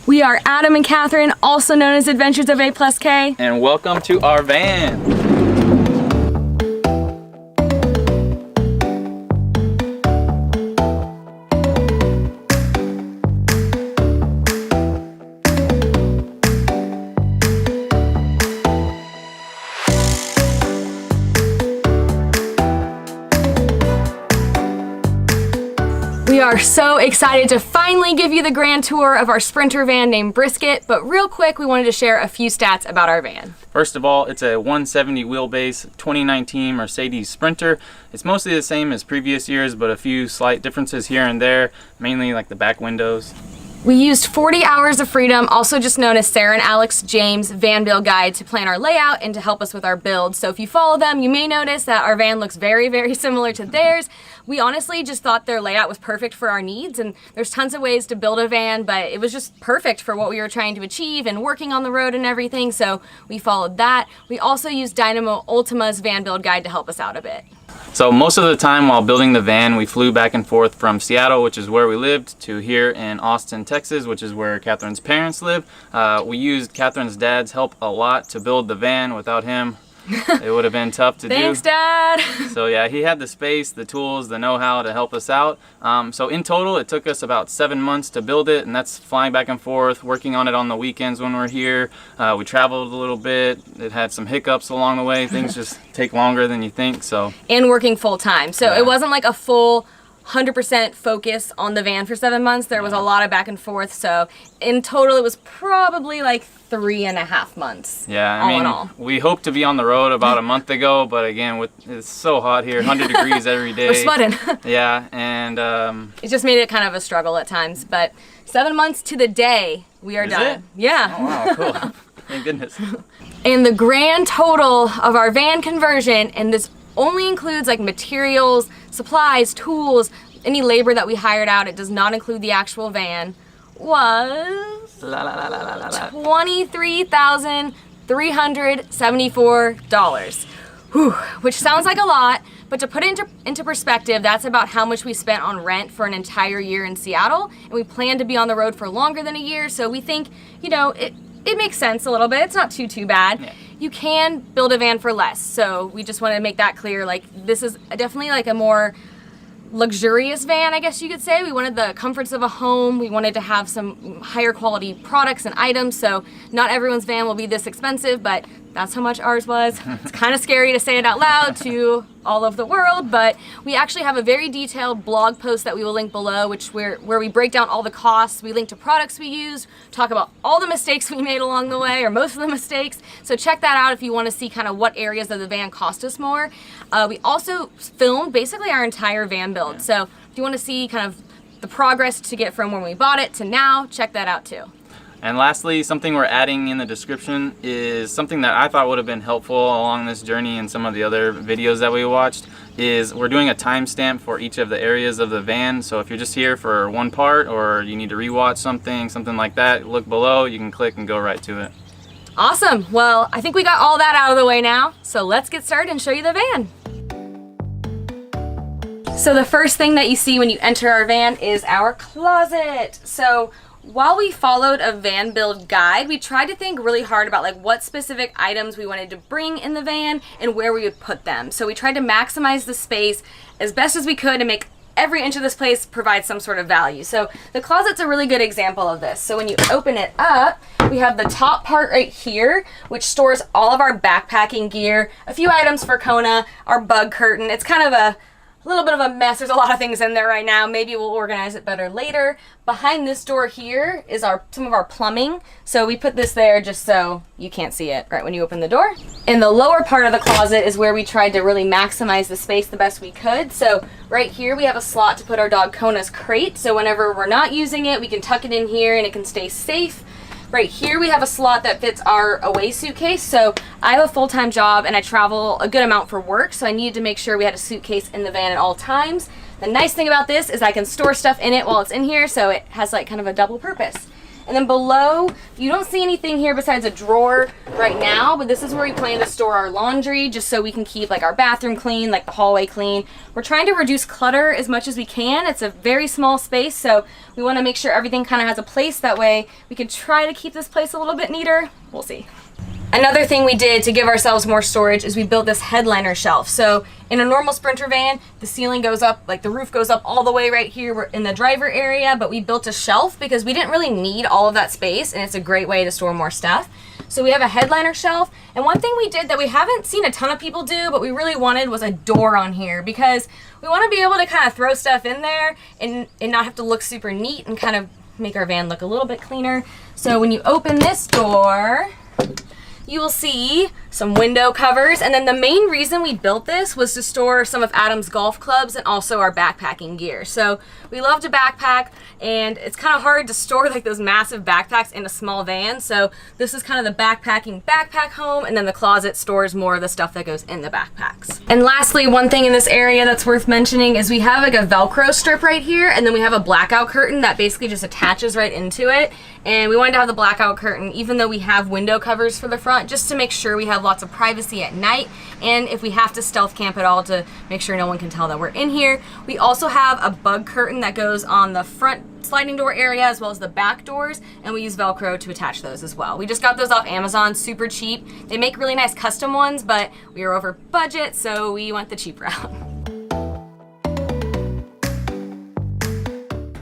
We are Adam and Catherine, also known as Adventures of A+K. And welcome to our van. We are so excited to finally give you the grand tour of our Sprinter van named Brisket, but real quick, we wanted to share a few stats about our van. First of all, it's a 170 wheelbase 2019 Mercedes Sprinter. It's mostly the same as previous years, but a few slight differences here and there, mainly like the back windows. We used 40 Hours of Freedom, also just known as Sarah and Alex James Van Build Guide, to plan our layout and to help us with our build. So if you follow them, you may notice that our van looks very, very similar to theirs. We honestly just thought their layout was perfect for our needs, and there's tons of ways to build a van, but it was just perfect for what we were trying to achieve and working on the road and everything, so we followed that. We also used Dynamo Ultima's Van Build Guide to help us out a bit. So most of the time while building the van, we flew back and forth from Seattle, which is where we lived, to here in Austin, Texas, which is where Catherine's parents live. We used Catherine's dad's help a lot to build the van. Without him, it would have been tough to do. Thanks, Dad. So yeah, he had the space, the tools, the know-how to help us out. So in total, it took us about 7 months to build it, and that's flying back and forth, working on it on the weekends when we're here. We traveled a little bit. It had some hiccups along the way. Things just take longer than you think. So and working full time. So yeah. It wasn't like a full 100% focus on the van for 7 months. There was a lot of back and forth. So in total, it was probably like 3.5 months. Yeah, I mean, we hoped to be on the road about a month ago, but again, it's so hot here, 100 degrees every day. We're sweating. Yeah, and it just made it kind of a struggle at times. But 7 months to the day, we are done. It? Yeah. Oh, wow, cool. Thank goodness. And the grand total of our van conversion, and this only includes like materials, supplies, tools, any labor that we hired out, it does not include the actual van, was $23,374. Which sounds like a lot, but to put it into perspective, that's about how much we spent on rent for an entire year in Seattle, and we plan to be on the road for longer than a year, so we think, you know, it makes sense a little bit. It's not too bad. Yeah. You can build a van for less, so we just want to make that clear. Like, this is definitely like a more luxurious van, I guess you could say. We wanted the comforts of a home. We wanted to have some higher quality products and items, so not everyone's van will be this expensive, but that's how much ours was. It's kind of scary to say it out loud to all of the world, but we actually have a very detailed blog post that we will link below, where we break down all the costs. We link to products we used, talk about all the mistakes we made along the way, or most of the mistakes. So check that out if you want to see kind of what areas of the van cost us more. We also filmed basically our entire van build. So if you want to see kind of the progress to get from when we bought it to now, check that out too. And lastly, something we're adding in the description is something that I thought would have been helpful along this journey and some of the other videos that we watched, is we're doing a timestamp for each of the areas of the van. So if you're just here for one part, or you need to rewatch something like that, look below, you can click and go right to it. Awesome. Well, I think we got all that out of the way now, so let's get started and show you the van. So the first thing that you see when you enter our van is our closet. So while we followed a van build guide, we tried to think really hard about like what specific items we wanted to bring in the van and where we would put them. So we tried to maximize the space as best as we could and make every inch of this place provide some sort of value. So the closet's a really good example of this. So when you open it up, we have the top part right here, which stores all of our backpacking gear, a few items for Kona, our bug curtain. It's kind of a little bit of a mess. There's a lot of things in there right now. Maybe we'll organize it better later. Behind this door here is some of our plumbing. So we put this there just so you can't see it right when you open the door. In the lower part of the closet is where we tried to really maximize the space the best we could. So right here we have a slot to put our dog Kona's crate. So whenever we're not using it, we can tuck it in here and it can stay safe. Right here we have a slot that fits our away suitcase. So I have a full-time job and I travel a good amount for work, so I needed to make sure we had a suitcase in the van at all times. The nice thing about this is I can store stuff in it while it's in here, so it has like kind of a double purpose. And then below, you don't see anything here besides a drawer right now, but this is where we plan to store our laundry, just so we can keep like our bathroom clean, like the hallway clean. We're trying to reduce clutter as much as we can. It's a very small space, so we want to make sure everything kind of has a place. That way we can try to keep this place a little bit neater. We'll see. Another thing we did to give ourselves more storage is we built this headliner shelf. So in a normal Sprinter van, the ceiling goes up, like the roof goes up all the way right here in the driver area, but we built a shelf because we didn't really need all of that space, and it's a great way to store more stuff. So we have a headliner shelf, and one thing we did that we haven't seen a ton of people do, but we really wanted, was a door on here, because we want to be able to kind of throw stuff in there and not have to look super neat and kind of make our van look a little bit cleaner. So when you open this door, you will see some window covers, and then the main reason we built this was to store some of Adam's golf clubs and also our backpacking gear. So we love to backpack, and it's kind of hard to store like those massive backpacks in a small van. So this is kind of the backpacking backpack home, and then the closet stores more of the stuff that goes in the backpacks. And lastly, one thing in this area that's worth mentioning is we have like a Velcro strip right here, and then we have a blackout curtain that basically just attaches right into it. And we wanted to have the blackout curtain, even though we have window covers for the front, just to make sure we have lots of privacy at night, and if we have to stealth camp at all, to make sure no one can tell that we're in here. We also have a bug curtain that goes on the front sliding door area as well as the back doors, and we use Velcro to attach those as well. We just got those off Amazon, super cheap. They make really nice custom ones, but we were over budget, so we went the cheap route.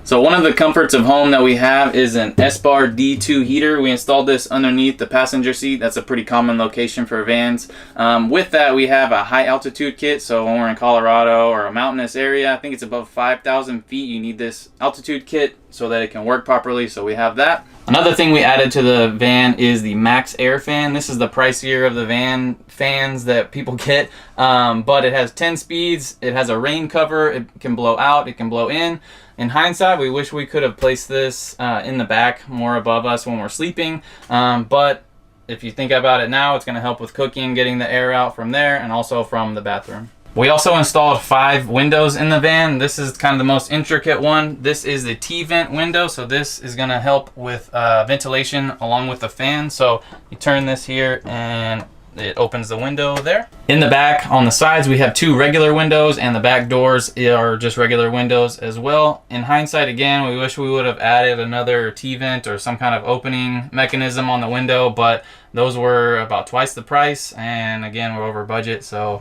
So one of the comforts of home that we have is an S-Bar D2 heater. We installed this underneath the passenger seat. That's a pretty common location for vans. With that, we have a high altitude kit. So when we're in Colorado or a mountainous area, I think it's above 5,000 feet, you need this altitude kit so that it can work properly. So we have that. Another thing we added to the van is the Max Air fan. This is the pricier of the van fans that people get, but it has 10 speeds. It has a rain cover. It can blow out, it can blow in. In hindsight, we wish we could have placed this in the back more above us when we're sleeping, but if you think about it now, it's going to help with cooking, getting the air out from there, and also from the bathroom. We also installed 5 windows in the van. This is kind of the most intricate one. This is the T-vent window, so this is going to help with ventilation along with the fan. So you turn this here and it opens the window there. In the back, on the sides, we have 2 regular windows, and the back doors are just regular windows as well. In hindsight, again, we wish we would have added another T-vent or some kind of opening mechanism on the window, but those were about twice the price, and again, we're over budget, so.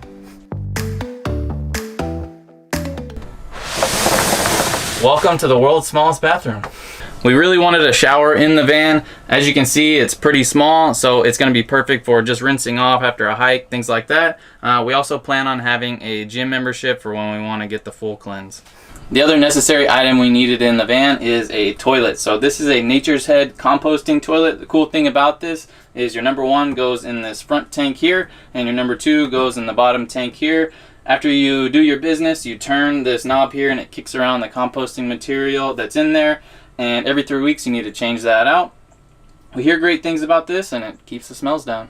Welcome to the world's smallest bathroom. We really wanted a shower in the van. As you can see, it's pretty small, so it's gonna be perfect for just rinsing off after a hike, things like that. We also plan on having a gym membership for when we wanna get the full cleanse. The other necessary item we needed in the van is a toilet. So this is a Nature's Head composting toilet. The cool thing about this is your number 1 goes in this front tank here, and your number 2 goes in the bottom tank here. After you do your business, you turn this knob here and it kicks around the composting material that's in there. And every 3 weeks you need to change that out. We hear great things about this, and it keeps the smells down.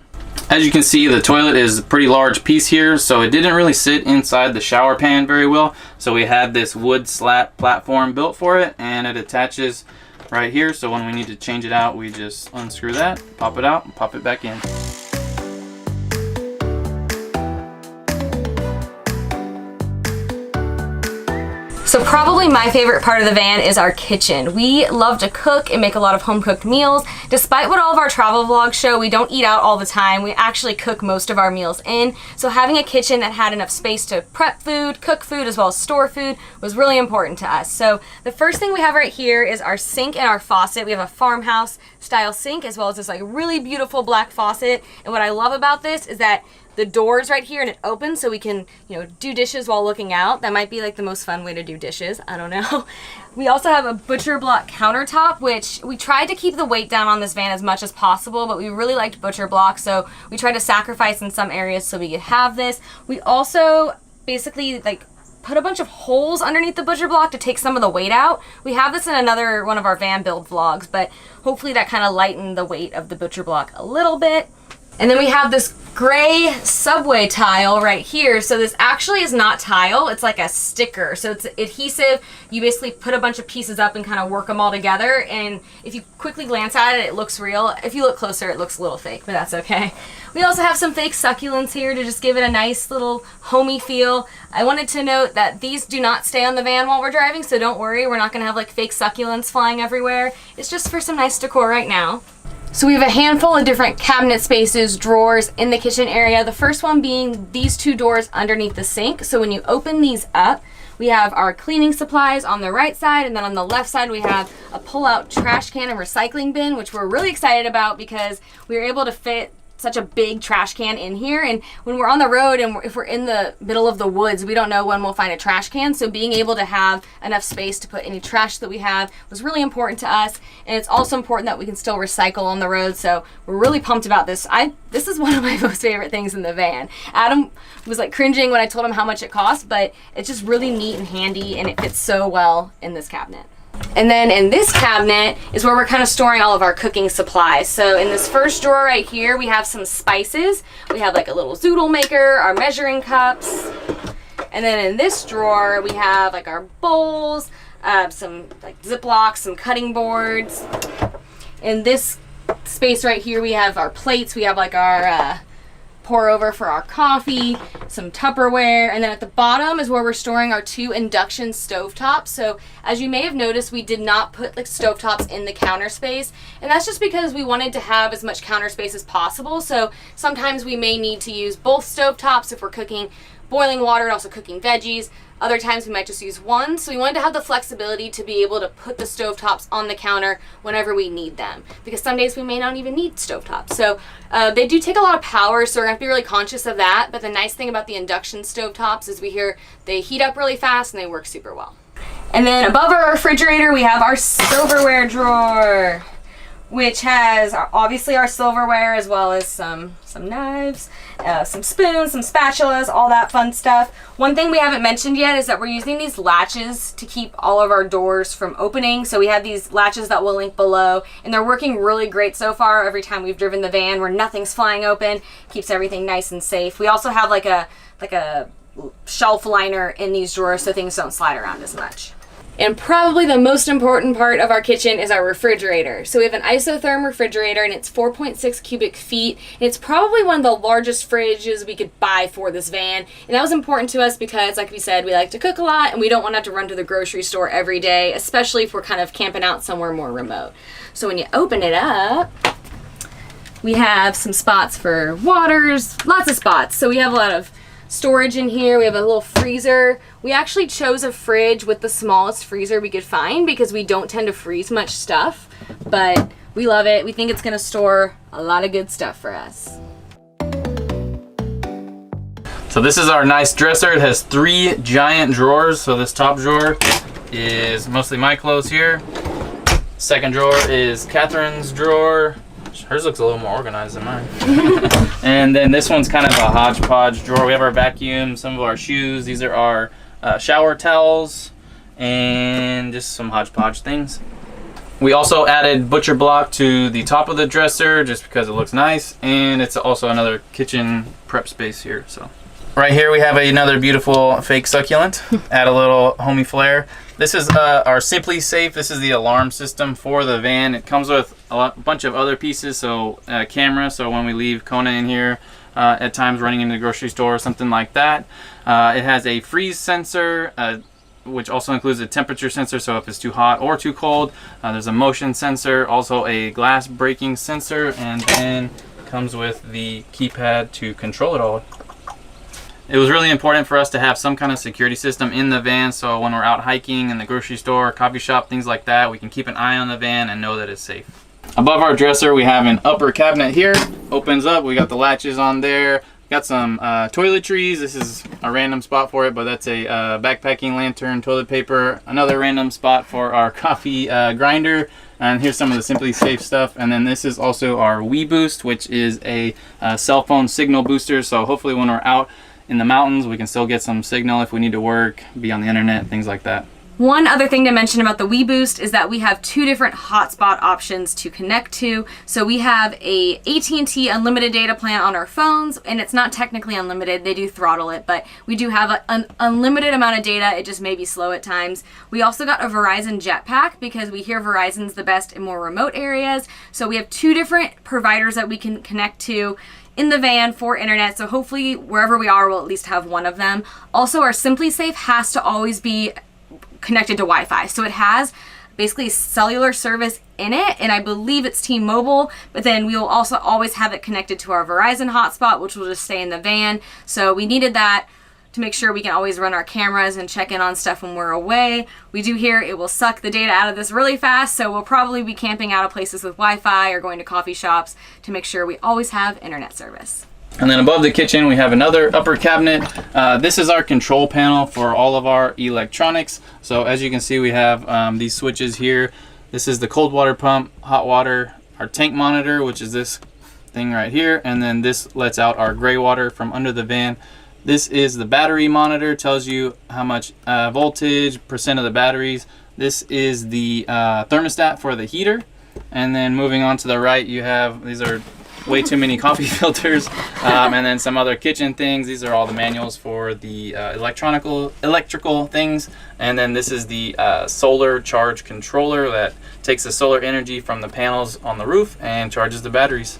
As you can see, the toilet is a pretty large piece here, so it didn't really sit inside the shower pan very well. So we had this wood slat platform built for it, and it attaches right here. So when we need to change it out, we just unscrew that, pop it out, and pop it back in. So probably my favorite part of the van is our kitchen. We love to cook and make a lot of home-cooked meals. Despite what all of our travel vlogs show, we don't eat out all the time. We actually cook most of our meals in. So having a kitchen that had enough space to prep food, cook food, as well as store food was really important to us. So the first thing we have right here is our sink and our faucet. We have a farmhouse style sink as well as this like really beautiful black faucet. And what I love about this is that the door's right here and it opens so we can, do dishes while looking out. That might be like the most fun way to do dishes. I don't know. We also have a butcher block countertop, which we tried to keep the weight down on this van as much as possible, but we really liked butcher block, so we tried to sacrifice in some areas so we could have this. We also basically put a bunch of holes underneath the butcher block to take some of the weight out. We have this in another one of our van build vlogs, but hopefully that kind of lightened the weight of the butcher block a little bit. And then we have this gray subway tile right here. So this actually is not tile, it's like a sticker. So it's adhesive. You basically put a bunch of pieces up and kind of work them all together. And if you quickly glance at it, it looks real. If you look closer, it looks a little fake, but that's okay. We also have some fake succulents here to just give it a nice little homey feel. I wanted to note that these do not stay on the van while we're driving, so don't worry, we're not gonna have like fake succulents flying everywhere. It's just for some nice decor right now. So we have a handful of different cabinet spaces, drawers in the kitchen area. The first one being these two doors underneath the sink. So when you open these up, we have our cleaning supplies on the right side, and then on the left side we have a pull-out trash can and recycling bin, which we're really excited about because we were able to fit such a big trash can in here, and when we're on the road and if we're in the middle of the woods, we don't know when we'll find a trash can, so being able to have enough space to put any trash that we have was really important to us. And it's also important that we can still recycle on the road, so we're really pumped about this. This is one of my most favorite things in the van. Adam was like cringing when I told him how much it cost, but it's just really neat and handy, and it fits so well in this cabinet. And then in this cabinet is where we're kind of storing all of our cooking supplies. So in this first drawer right here, we have some spices. We have like a little zoodle maker, our measuring cups. And then in this drawer, we have like our bowls, some like Ziplocs, some cutting boards. In this space right here, we have our plates. We have like our pour over for our coffee, some Tupperware, and then at the bottom is where we're storing our 2 induction stovetops. So as you may have noticed, we did not put like stovetops in the counter space, and that's just because we wanted to have as much counter space as possible. So sometimes we may need to use both stovetops if we're cooking boiling water and also cooking veggies. Other times we might just use one, so we wanted to have the flexibility to be able to put the stovetops on the counter whenever we need them, because some days we may not even need stovetops. So they do take a lot of power, so we're going to have to be really conscious of that, but the nice thing about the induction stovetops is they heat up really fast and they work super well. And then above our refrigerator we have our silverware drawer, which has obviously our silverware as well as some knives, some spoons, some spatulas, all that fun stuff. One thing we haven't mentioned yet is that we're using these latches to keep all of our doors from opening. So we have these latches that we'll link below, and they're working really great so far every time we've driven the van, where nothing's flying open, keeps everything nice and safe. We also have like a shelf liner in these drawers so things don't slide around as much. And probably the most important part of our kitchen is our refrigerator. So we have an isotherm refrigerator, and it's 4.6 cubic feet. And it's probably one of the largest fridges we could buy for this van. And that was important to us because, like we said, we like to cook a lot and we don't want to have to run to the grocery store every day, especially if we're kind of camping out somewhere more remote. So when you open it up, we have some spots for waters, lots of spots. So we have a lot of storage in here. We have a little freezer. We actually chose a fridge with the smallest freezer we could find because we don't tend to freeze much stuff, but we love it. We think it's going to store a lot of good stuff for us. So this is our nice dresser. It has 3 giant drawers. So this top drawer is mostly my clothes here. Second drawer is Catherine's drawer. Hers looks a little more organized than mine. And then this one's kind of a hodgepodge drawer. We have our vacuum, some of our shoes. These are our shower towels, and just some hodgepodge things. We also added butcher block to the top of the dresser just because it looks nice, and it's also another kitchen prep space here. So right here we have another beautiful fake succulent. Add a little homey flair. This is our Simply Safe. This is the alarm system for the van. It comes with a bunch of other pieces, so camera, so when we leave Kona in here at times running into the grocery store or something like that. It has a freeze sensor, which also includes a temperature sensor, so if it's too hot or too cold. There's a motion sensor, also a glass breaking sensor, and then comes with the keypad to control it all. It was really important for us to have some kind of security system in the van, so when we're out hiking in the grocery store, coffee shop, things like that, we can keep an eye on the van and know that it's safe. Above our dresser we have an upper cabinet here. Opens up, we got the latches on there. Got some toiletries. This is a random spot for it, but that's a backpacking lantern, toilet paper. Another random spot for our coffee grinder. And here's some of the Simply Safe stuff. And then this is also our WeBoost, which is a cell phone signal booster. So hopefully when we're out in the mountains, we can still get some signal if we need to work, be on the internet, things like that. One other thing to mention about the WeBoost is that we have 2 different hotspot options to connect to. So we have a AT&T unlimited data plan on our phones, and it's not technically unlimited. They do throttle it, but we do have an unlimited amount of data. It just may be slow at times. We also got a Verizon Jetpack because we hear Verizon's the best in more remote areas. So we have 2 different providers that we can connect to in the van for internet, so hopefully wherever we are we'll at least have one of them. Also, our Simply Safe has to always be connected to Wi-Fi, so it has basically cellular service in it, and I believe it's T-Mobile, but then we will also always have it connected to our Verizon hotspot, which will just stay in the van. So we needed that to make sure we can always run our cameras and check in on stuff when we're away. We do hear it will suck the data out of this really fast, so we'll probably be camping out of places with Wi-Fi or going to coffee shops to make sure we always have internet service. And then above the kitchen, we have another upper cabinet. This is our control panel for all of our electronics. So as you can see, we have these switches here. This is the cold water pump, hot water, our tank monitor, which is this thing right here. And then this lets out our gray water from under the van. This is the battery monitor, tells you how much voltage, percent of the batteries. This is the thermostat for the heater. And then moving on to the right, you have, these are way too many coffee filters, and then some other kitchen things. These are all the manuals for the electrical things. And then this is the solar charge controller that takes the solar energy from the panels on the roof and charges the batteries.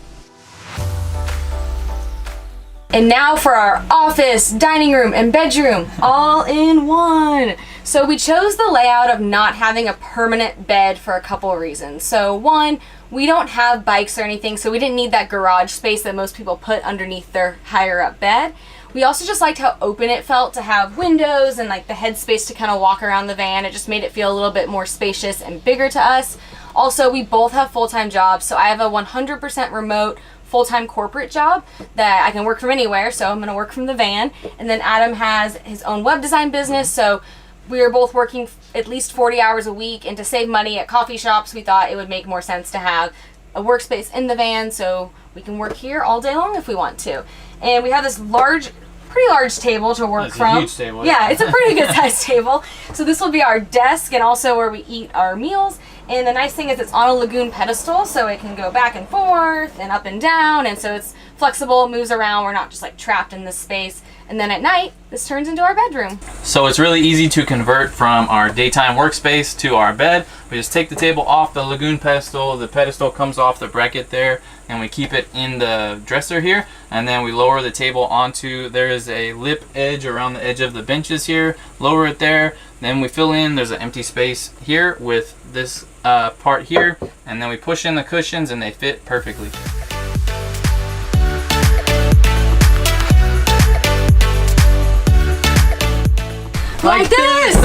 And now for our office, dining room, and bedroom, all in one. So we chose the layout of not having a permanent bed for a couple of reasons. So one, we don't have bikes or anything, so we didn't need that garage space that most people put underneath their higher up bed. We also just liked how open it felt to have windows and like the headspace to kind of walk around the van. It just made it feel a little bit more spacious and bigger to us. Also, we both have full-time jobs, so I have a 100% remote full-time corporate job that I can work from anywhere, so I'm gonna work from the van. And then Adam has his own web design business, so we are both working at least 40 hours a week, and to save money at coffee shops, we thought it would make more sense to have a workspace in the van so we can work here all day long if we want to. And we have this pretty large table to work from. It's a huge table. Yeah, it's a pretty good sized table. So this will be our desk and also where we eat our meals. And the nice thing is it's on a Lagoon pedestal, so it can go back and forth and up and down, and so it's flexible, it moves around. We're not just like trapped in this space. And then at night, this turns into our bedroom. So it's really easy to convert from our daytime workspace to our bed. We just take the table off the Lagoon pedestal. The pedestal comes off the bracket there, and we keep it in the dresser here. And then we lower the table onto, there is a lip edge around the edge of the benches here. Lower it there. Then we fill in, there's an empty space here with this part here. And then we push in the cushions and they fit perfectly. Like this!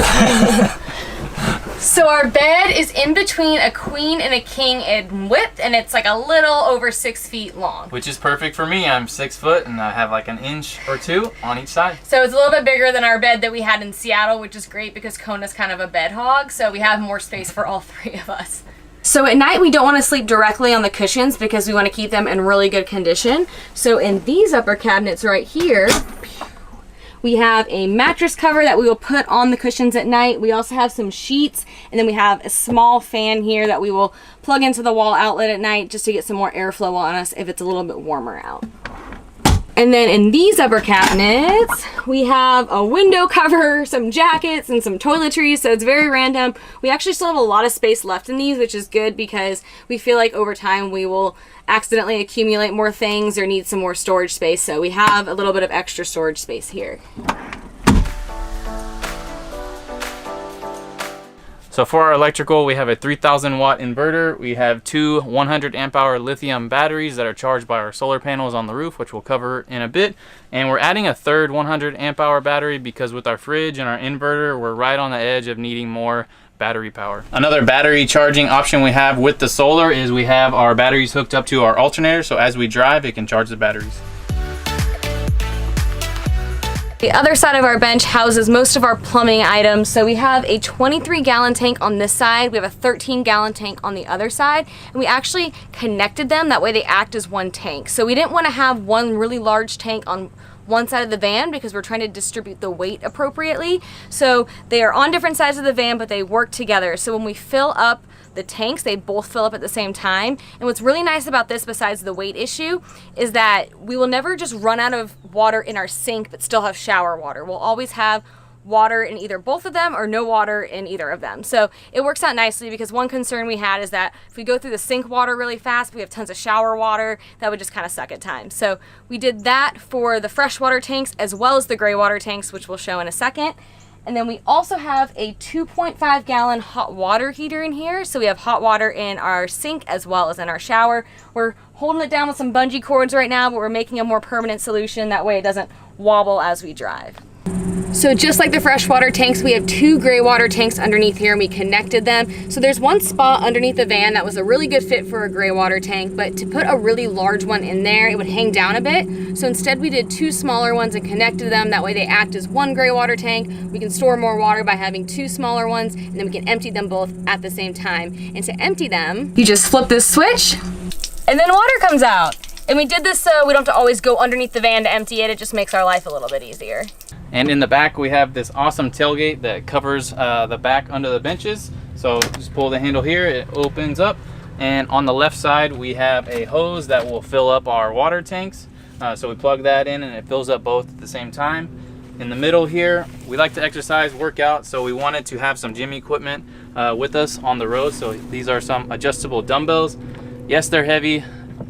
So our bed is in between a queen and a king in width, and it's like a little over 6 feet long. Which is perfect for me. I'm 6 foot and I have like an inch or two on each side. So it's a little bit bigger than our bed that we had in Seattle, which is great because Kona's kind of a bed hog, so we have more space for all 3 of us. So at night we don't want to sleep directly on the cushions because we want to keep them in really good condition. So in these upper cabinets right here, we have a mattress cover that we will put on the cushions at night. We also have some sheets, and then we have a small fan here that we will plug into the wall outlet at night just to get some more airflow on us if it's a little bit warmer out. And then in these upper cabinets, we have a window cover, some jackets, and some toiletries, so it's very random. We actually still have a lot of space left in these, which is good because we feel like over time we will accidentally accumulate more things or need some more storage space, so we have a little bit of extra storage space here. So for our electrical, we have a 3,000 watt inverter. We have 2 100 amp hour lithium batteries that are charged by our solar panels on the roof, which we'll cover in a bit. And we're adding a third 100 amp hour battery because with our fridge and our inverter, we're right on the edge of needing more battery power. Another battery charging option we have with the solar is we have our batteries hooked up to our alternator, so as we drive, it can charge the batteries. The other side of our bench houses most of our plumbing items. So we have a 23-gallon tank on this side. We have a 13-gallon tank on the other side. And we actually connected them. That way they act as one tank. So we didn't want to have one really large tank on one side of the van because we're trying to distribute the weight appropriately. So they are on different sides of the van, but they work together. So when we fill up the tanks, they both fill up at the same time. And what's really nice about this, besides the weight issue, is that we will never just run out of water in our sink but still have shower water. We'll always have water in either both of them or no water in either of them. So it works out nicely, because one concern we had is that if we go through the sink water really fast, we have tons of shower water, that would just kind of suck at times. So we did that for the freshwater tanks as well as the gray water tanks, which we'll show in a second. And then we also have a 2.5 gallon hot water heater in here. So we have hot water in our sink as well as in our shower. We're holding it down with some bungee cords right now, but we're making a more permanent solution. That way it doesn't wobble as we drive. So just like the freshwater tanks, we have 2 gray water tanks underneath here, and we connected them. So there's one spot underneath the van that was a really good fit for a gray water tank, but to put a really large one in there, it would hang down a bit. So instead we did 2 smaller ones and connected them. That way they act as one gray water tank. We can store more water by having 2 smaller ones, and then we can empty them both at the same time. And to empty them, you just flip this switch and then water comes out. And we did this so we don't have to always go underneath the van to empty it. It just makes our life a little bit easier. And in the back, we have this awesome tailgate that covers the back under the benches. So just pull the handle here, it opens up. And on the left side, we have a hose that will fill up our water tanks. So we plug that in and it fills up both at the same time. In the middle here, we like to exercise, work out, so we wanted to have some gym equipment with us on the road. So these are some adjustable dumbbells. Yes, they're heavy.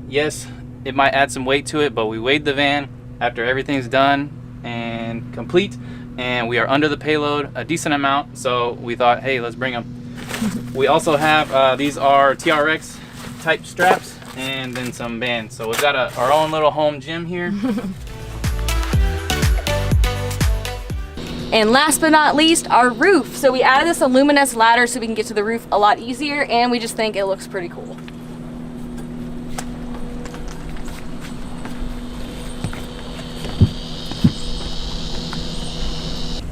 Yes, it might add some weight to it, but we weighed the van after everything's done and complete, and we are under the payload a decent amount, so we thought, hey, let's bring them. We also have these are TRX type straps and then some bands, so we've got our own little home gym here. And last but not least, our roof. So we added this aluminous ladder so we can get to the roof a lot easier, and we just think it looks pretty cool.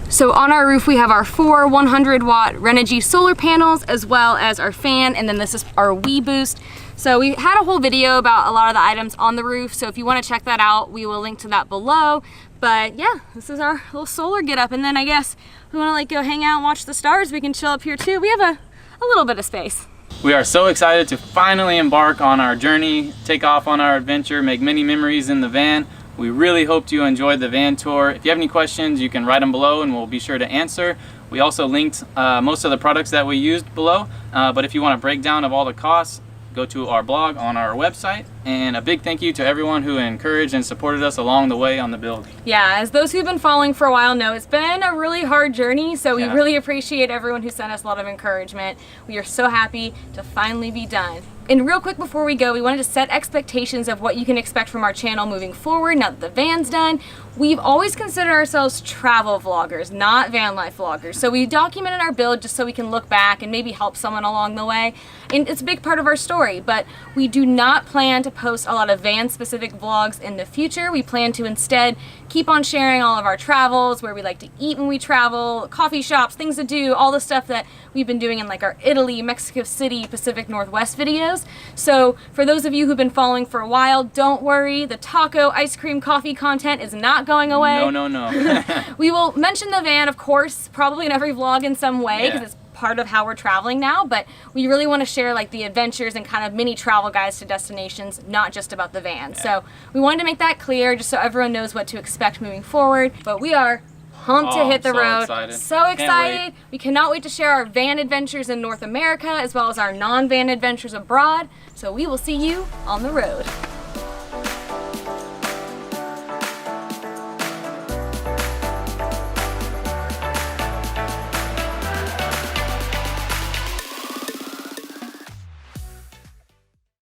So on our roof, we have our 4 100-watt Renogy solar panels, as well as our fan, and then this is our Wii Boost. So we had a whole video about a lot of the items on the roof, so if you want to check that out, we will link to that below. But yeah, this is our little solar get up, and then I guess if we want to like go hang out and watch the stars, we can chill up here too. We have a little bit of space. We are so excited to finally embark on our journey, take off on our adventure, make many memories in the van. We really hoped you enjoyed the van tour. If you have any questions, you can write them below and we'll be sure to answer. We also linked most of the products that we used below, but if you want a breakdown of all the costs, go to our blog on our website. And a big thank you to everyone who encouraged and supported us along the way on the build. Yeah, as those who've been following for a while know, it's been a really hard journey, so we really appreciate everyone who sent us a lot of encouragement. We are so happy to finally be done. And real quick before we go, we wanted to set expectations of what you can expect from our channel moving forward now that the van's done. We've always considered ourselves travel vloggers, not van life vloggers. So we documented our build just so we can look back and maybe help someone along the way. And it's a big part of our story, but we do not plan to post a lot of van specific vlogs in the future. We plan to instead keep on sharing all of our travels, where we like to eat when we travel, coffee shops, things to do, all the stuff that we've been doing in like our Italy, Mexico City, Pacific Northwest videos. So for those of you who've been following for a while, don't worry, the taco, ice cream, coffee content is not going away. No. We will mention the van, of course, probably in every vlog in some way, because it's part of how we're traveling now, but we really want to share like the adventures and kind of mini travel guides to destinations, not just about the van. So we wanted to make that clear just so everyone knows what to expect moving forward, but we are pumped to hit the road. Excited. So excited. We cannot wait to share our van adventures in North America as well as our non-van adventures abroad. So we will see you on the road.